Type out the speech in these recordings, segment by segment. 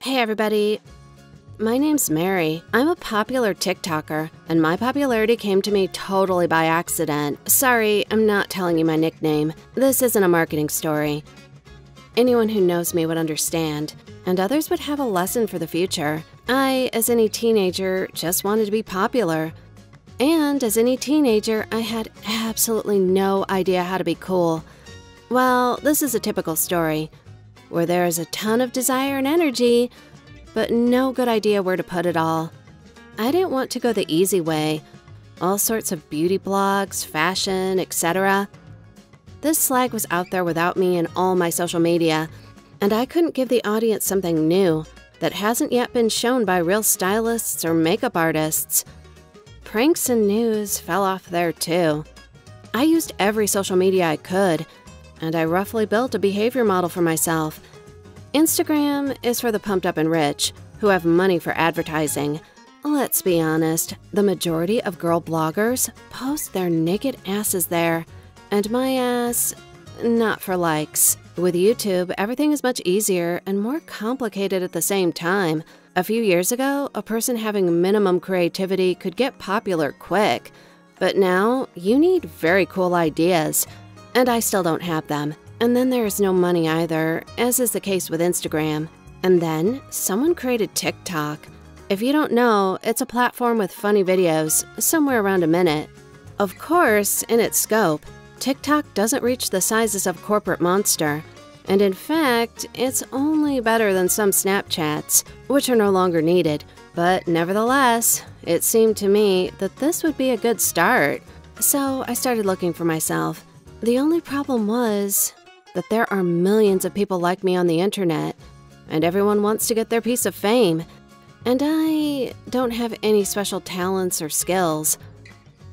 Hey everybody, my name's Mary. I'm a popular TikToker, and my popularity came to me totally by accident. Sorry, I'm not telling you my nickname. This isn't a marketing story. Anyone who knows me would understand, and others would have a lesson for the future. I, as any teenager, just wanted to be popular. And as any teenager, I had absolutely no idea how to be cool. Well, this is a typical story, where there is a ton of desire and energy, but no good idea where to put it all. I didn't want to go the easy way, all sorts of beauty blogs, fashion, etc. This slag was out there without me in all my social media, and I couldn't give the audience something new that hasn't yet been shown by real stylists or makeup artists. Pranks and news fell off there too. I used every social media I could, and I roughly built a behavior model for myself. Instagram is for the pumped up and rich, who have money for advertising. Let's be honest, the majority of girl bloggers post their naked asses there, and my ass, not for likes. With YouTube, everything is much easier and more complicated at the same time. A few years ago, a person having minimum creativity could get popular quick, but now you need very cool ideas. And I still don't have them. And then there is no money either, as is the case with Instagram. And then someone created TikTok. If you don't know, it's a platform with funny videos, somewhere around a minute. Of course, in its scope, TikTok doesn't reach the sizes of corporate monster. And in fact, it's only better than some Snapchats, which are no longer needed. But nevertheless, it seemed to me that this would be a good start. So I started looking for myself. The only problem was that there are millions of people like me on the internet, and everyone wants to get their piece of fame. And I don't have any special talents or skills.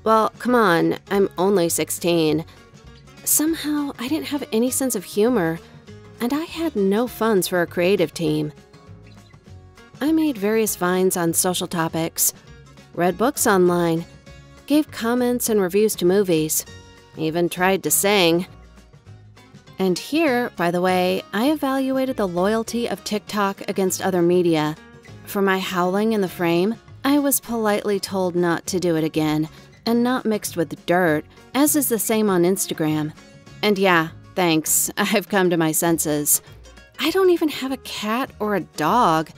Well, come on, I'm only 16. Somehow, I didn't have any sense of humor, and I had no funds for a creative team. I made various vines on social topics, read books online, gave comments and reviews to movies, even tried to sing. And here, by the way, I evaluated the loyalty of TikTok against other media. For my howling in the frame, I was politely told not to do it again, and not mixed with dirt, as is the same on Instagram. And yeah, thanks, I've come to my senses. I don't even have a cat or a dog,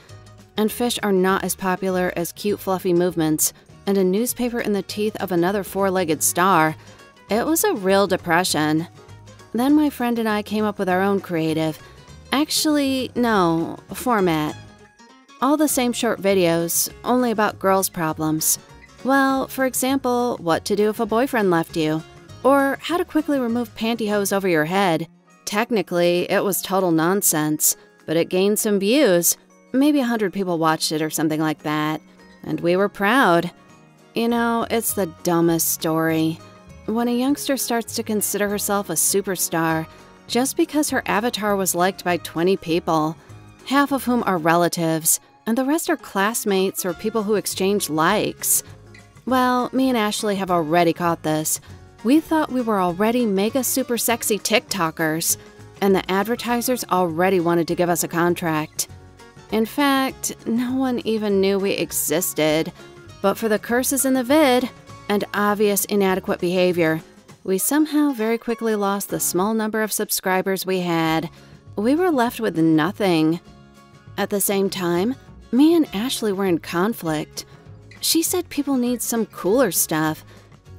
and fish are not as popular as cute fluffy movements and a newspaper in the teeth of another four-legged star. It was a real depression. Then my friend and I came up with our own creative. Actually, no, format. All the same short videos, only about girls' problems. Well, for example, what to do if a boyfriend left you, or how to quickly remove pantyhose over your head. Technically, it was total nonsense, but it gained some views. Maybe 100 people watched it or something like that, and we were proud. You know, it's the dumbest story. When a youngster starts to consider herself a superstar just because her avatar was liked by 20 people, half of whom are relatives, and the rest are classmates or people who exchange likes. Well, me and Ashley have already caught this. We thought we were already mega super sexy TikTokers, and the advertisers already wanted to give us a contract. In fact, no one even knew we existed, but for the curses in the vid and obvious inadequate behavior, we somehow very quickly lost the small number of subscribers we had. We were left with nothing. At the same time, me and Ashley were in conflict. She said people need some cooler stuff,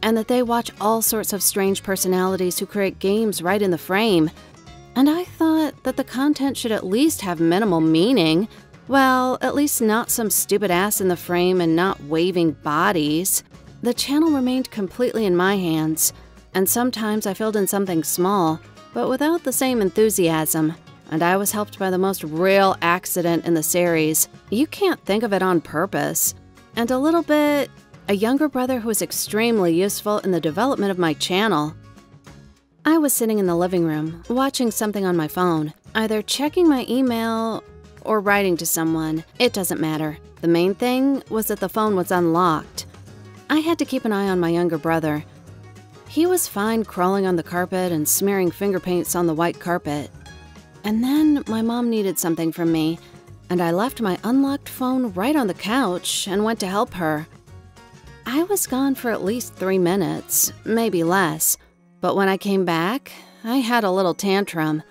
and that they watch all sorts of strange personalities who create games right in the frame. And I thought that the content should at least have minimal meaning. Well, at least not some stupid ass in the frame and not waving bodies. The channel remained completely in my hands, and sometimes I filled in something small, but without the same enthusiasm. And I was helped by the most real accident in the series. You can't think of it on purpose. And a little bit, a younger brother who was extremely useful in the development of my channel. I was sitting in the living room, watching something on my phone, either checking my email or writing to someone. It doesn't matter. The main thing was that the phone was unlocked. I had to keep an eye on my younger brother. He was fine crawling on the carpet and smearing finger paints on the white carpet. And then my mom needed something from me, and I left my unlocked phone right on the couch and went to help her. I was gone for at least 3 minutes, maybe less, but when I came back, I had a little tantrum.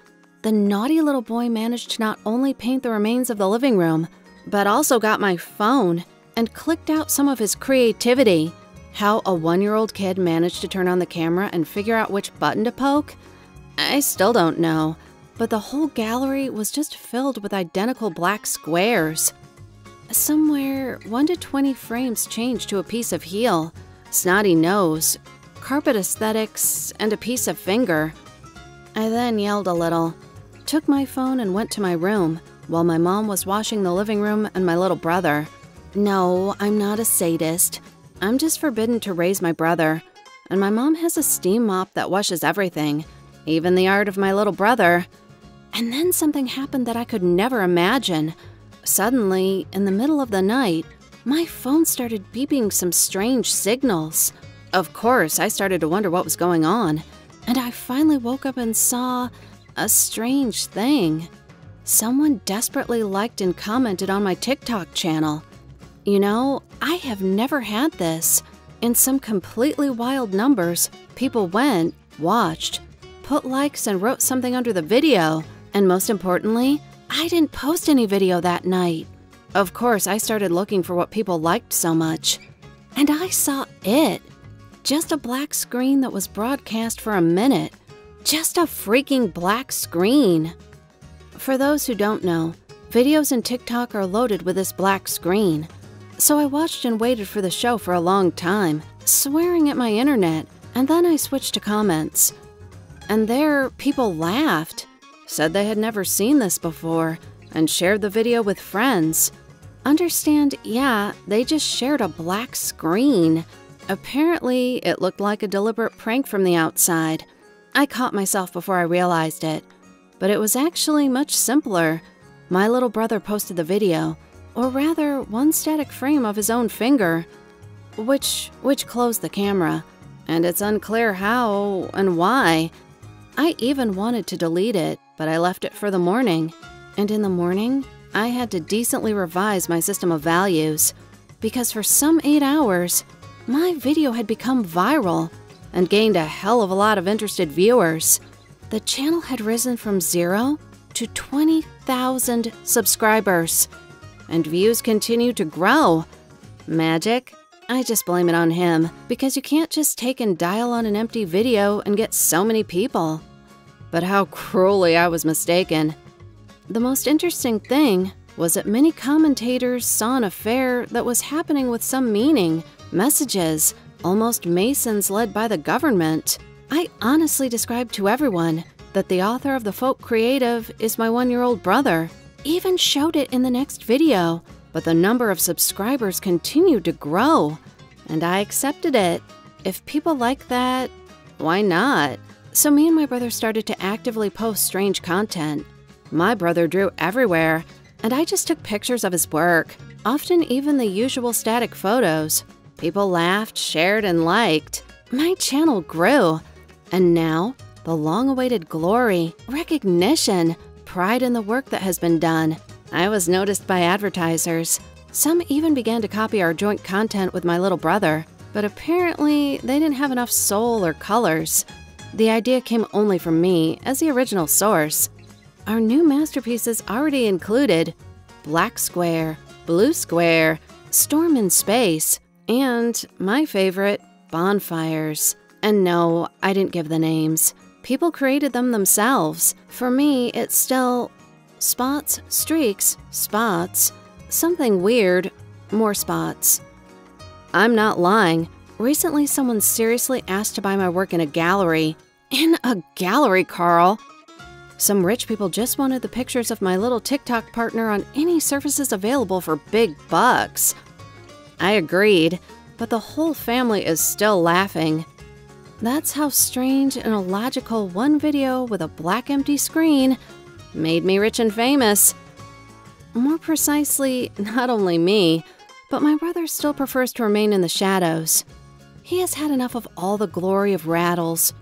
The naughty little boy managed to not only paint the remains of the living room, but also got my phone and clicked out some of his creativity. How a 1-year-old kid managed to turn on the camera and figure out which button to poke? I still don't know, but the whole gallery was just filled with identical black squares. Somewhere, 1 to 20 frames changed to a piece of heel, snotty nose, carpet aesthetics, and a piece of finger. I then yelled a little, took my phone and went to my room, while my mom was washing the living room and my little brother. No, I'm not a sadist. I'm just forbidden to raise my brother, and my mom has a steam mop that washes everything, even the art of my little brother. And then something happened that I could never imagine. Suddenly, in the middle of the night, my phone started beeping some strange signals. Of course, I started to wonder what was going on, and I finally woke up and saw a strange thing. Someone desperately liked and commented on my TikTok channel. You know, I have never had this. In some completely wild numbers, people went, watched, put likes and wrote something under the video, and most importantly, I didn't post any video that night. Of course, I started looking for what people liked so much, and I saw it. Just a black screen that was broadcast for a minute. Just a freaking black screen. For those who don't know, videos in TikTok are loaded with this black screen. So I watched and waited for the show for a long time, swearing at my internet, and then I switched to comments. And there, people laughed, said they had never seen this before, and shared the video with friends. Understand, yeah, they just shared a black screen. Apparently, it looked like a deliberate prank from the outside. I caught myself before I realized it. But it was actually much simpler. My little brother posted the video, or rather, one static frame of his own finger, which closed the camera, and it's unclear how and why. I even wanted to delete it, but I left it for the morning. And in the morning, I had to decently revise my system of values, because for some 8 hours, my video had become viral and gained a hell of a lot of interested viewers. The channel had risen from 0 to 20,000 subscribers, and views continue to grow. Magic? I just blame it on him, because you can't just take and dial on an empty video and get so many people. But how cruelly I was mistaken. The most interesting thing was that many commentators saw an affair that was happening with some meaning, messages, almost Masons led by the government. I honestly described to everyone that the author of the folk creative is my 1-year-old brother. Even showed it in the next video, but the number of subscribers continued to grow, and I accepted it. If people like that, why not? So me and my brother started to actively post strange content. My brother drew everywhere, and I just took pictures of his work, often even the usual static photos. People laughed, shared, and liked. My channel grew, and now the long-awaited glory, recognition, pride in the work that has been done. I was noticed by advertisers. Some even began to copy our joint content with my little brother, but apparently they didn't have enough soul or colors. The idea came only from me as the original source. Our new masterpieces already included Black Square, Blue Square, Storm in Space, and my favorite, Bonfires. And no, I didn't give the names. People created them themselves. For me, it's still spots, streaks, spots, something weird, more spots. I'm not lying. Recently, someone seriously asked to buy my work in a gallery. In a gallery, Carl! Some rich people just wanted the pictures of my little TikTok partner on any surfaces available for big bucks. I agreed, but the whole family is still laughing. That's how strange and illogical one video with a black empty screen made me rich and famous. More precisely, not only me, but my brother still prefers to remain in the shadows. He has had enough of all the glory of rattles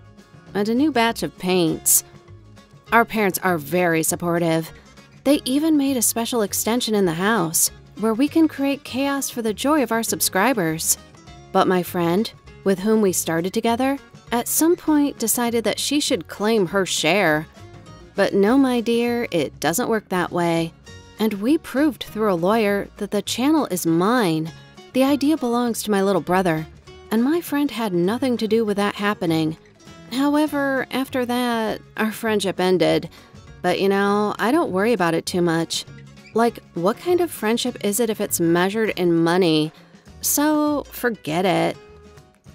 and a new batch of paints. Our parents are very supportive. They even made a special extension in the house where we can create chaos for the joy of our subscribers. But my friend, with whom we started together, at some point decided that she should claim her share. But no, my dear, it doesn't work that way. And we proved through a lawyer that the channel is mine. The idea belongs to my little brother, and my friend had nothing to do with that happening. However, after that, our friendship ended. But you know, I don't worry about it too much. Like, what kind of friendship is it if it's measured in money? So, forget it.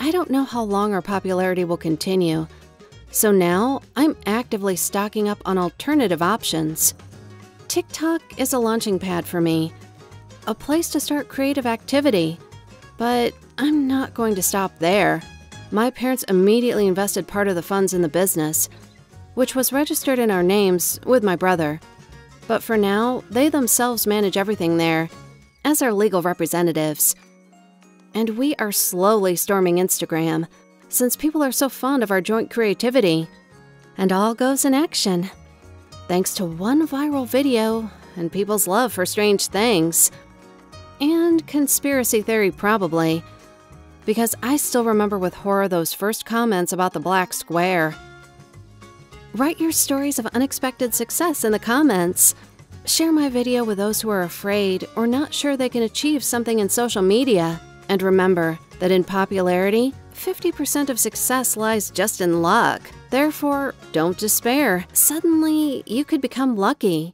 I don't know how long our popularity will continue. So now, I'm actively stocking up on alternative options. TikTok is a launching pad for me, a place to start creative activity. But I'm not going to stop there. My parents immediately invested part of the funds in the business, which was registered in our names with my brother. But for now, they themselves manage everything there, as our legal representatives. And we are slowly storming Instagram, since people are so fond of our joint creativity. And all goes in action, thanks to one viral video and people's love for strange things. And conspiracy theory probably, because I still remember with horror those first comments about the black square. Write your stories of unexpected success in the comments. Share my video with those who are afraid or not sure they can achieve something in social media. And remember that in popularity, 50% of success lies just in luck. Therefore, don't despair. Suddenly, you could become lucky.